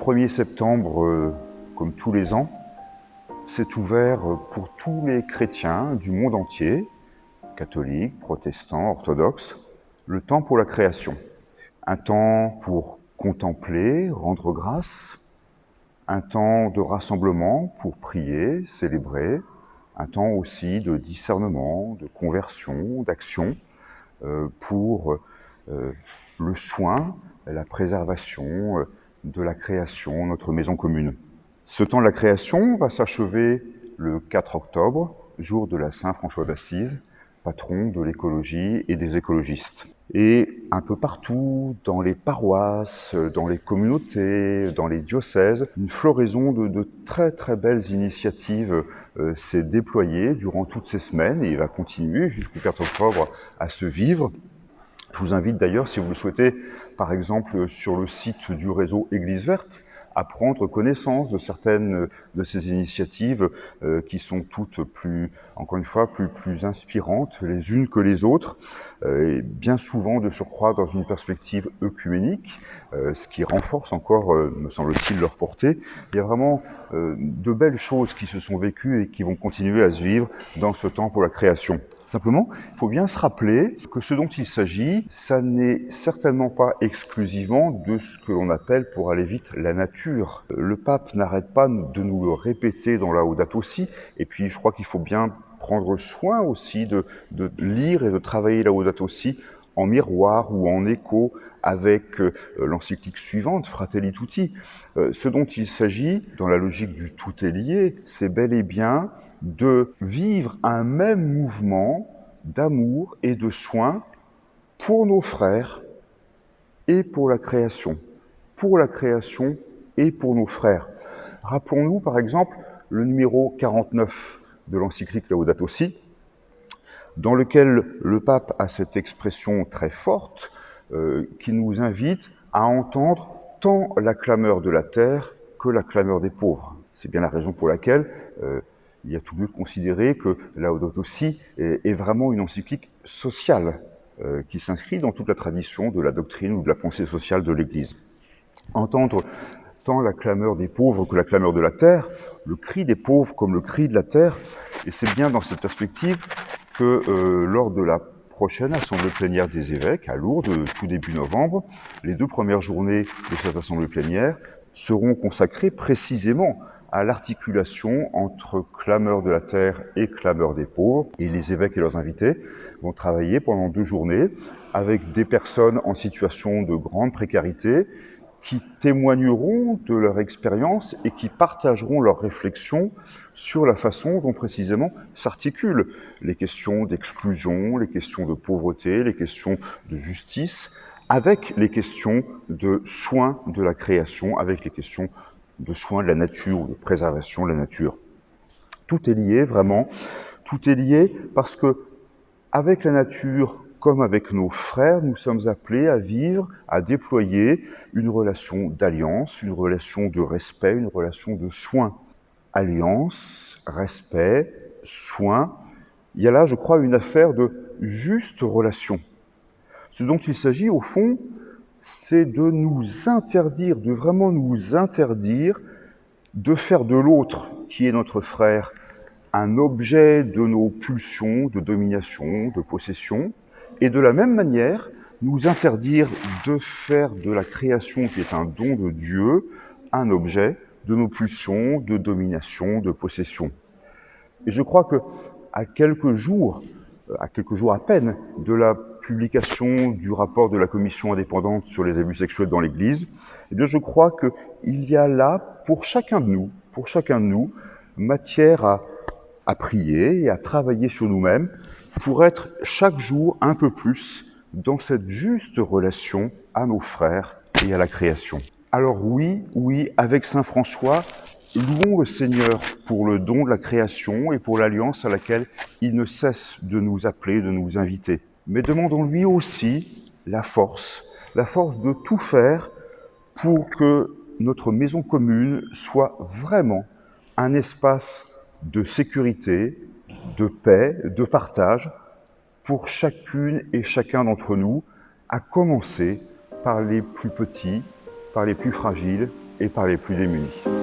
1er septembre, comme tous les ans, c'est ouvert pour tous les chrétiens du monde entier, catholiques, protestants, orthodoxes, le temps pour la création. Un temps pour contempler, rendre grâce, un temps de rassemblement pour prier, célébrer, un temps aussi de discernement, de conversion, d'action, pour le soin, la préservation de la création, notre maison commune. Ce temps de la création va s'achever le 4 octobre, jour de la Saint-François d'Assise, patron de l'écologie et des écologistes. Et un peu partout, dans les paroisses, dans les communautés, dans les diocèses, une floraison de très très belles initiatives s'est déployée durant toutes ces semaines et il va continuer jusqu'au 4 octobre à se vivre. Je vous invite d'ailleurs, si vous le souhaitez, par exemple sur le site du réseau Église Verte, à prendre connaissance de certaines de ces initiatives qui sont toutes encore une fois, plus inspirantes les unes que les autres, et bien souvent de surcroît dans une perspective œcuménique, ce qui renforce encore, me semble-t-il, leur portée. Il y a vraiment de belles choses qui se sont vécues et qui vont continuer à se vivre dans ce temps pour la création. Simplement, il faut bien se rappeler que ce dont il s'agit, ça n'est certainement pas exclusivement de ce que l'on appelle, pour aller vite, la nature. Le pape n'arrête pas de nous le répéter dans Laudato Si, et puis je crois qu'il faut bien prendre soin aussi de lire et de travailler Laudato Si en miroir ou en écho avec l'encyclique suivante, Fratelli Tutti. Ce dont il s'agit, dans la logique du tout est lié, c'est bel et bien de vivre un même mouvement d'amour et de soin pour nos frères et pour la création. Pour la création et pour nos frères. Rappelons-nous par exemple le numéro 49 de l'encyclique Laudato Si, dans lequel le pape a cette expression très forte qui nous invite à entendre tant la clameur de la terre que la clameur des pauvres. C'est bien la raison pour laquelle il y a tout lieu de considérer que Laudato Si est vraiment une encyclique sociale qui s'inscrit dans toute la tradition de la doctrine ou de la pensée sociale de l'Église. Entendre tant la clameur des pauvres que la clameur de la terre, le cri des pauvres comme le cri de la terre, et c'est bien dans cette perspective que lors de la prochaine assemblée plénière des évêques à Lourdes, tout début novembre, les 2 premières journées de cette assemblée plénière seront consacrées précisément à l'articulation entre clameur de la terre et clameur des pauvres. Et les évêques et leurs invités vont travailler pendant 2 journées avec des personnes en situation de grande précarité qui témoigneront de leur expérience et qui partageront leurs réflexions sur la façon dont précisément s'articulent les questions d'exclusion, les questions de pauvreté, les questions de justice, avec les questions de soins de la création, avec les questions de soins de la nature ou de préservation de la nature. Tout est lié, vraiment. Tout est lié parce que, avec la nature, comme avec nos frères, nous sommes appelés à vivre, à déployer une relation d'alliance, une relation de respect, une relation de soin. Alliance, respect, soin. Il y a là, je crois, une affaire de juste relation. Ce dont il s'agit, au fond, c'est de nous interdire, de vraiment nous interdire de faire de l'autre, qui est notre frère, un objet de nos pulsions, de domination, de possession, et de la même manière, nous interdire de faire de la création, qui est un don de Dieu, un objet de nos pulsions, de domination, de possession. Et je crois que à quelques jours à peine, de la publication du rapport de la commission indépendante sur les abus sexuels dans l'Église, eh bien je crois qu'il y a là, pour chacun de nous, matière à prier et à travailler sur nous-mêmes pour être chaque jour un peu plus dans cette juste relation à nos frères et à la création. Alors oui, avec Saint François, louons le Seigneur pour le don de la création et pour l'alliance à laquelle il ne cesse de nous appeler, de nous inviter. Mais demandons-lui aussi la force de tout faire pour que notre maison commune soit vraiment un espace de sécurité, de paix, de partage pour chacune et chacun d'entre nous, à commencer par les plus petits, par les plus fragiles et par les plus démunis.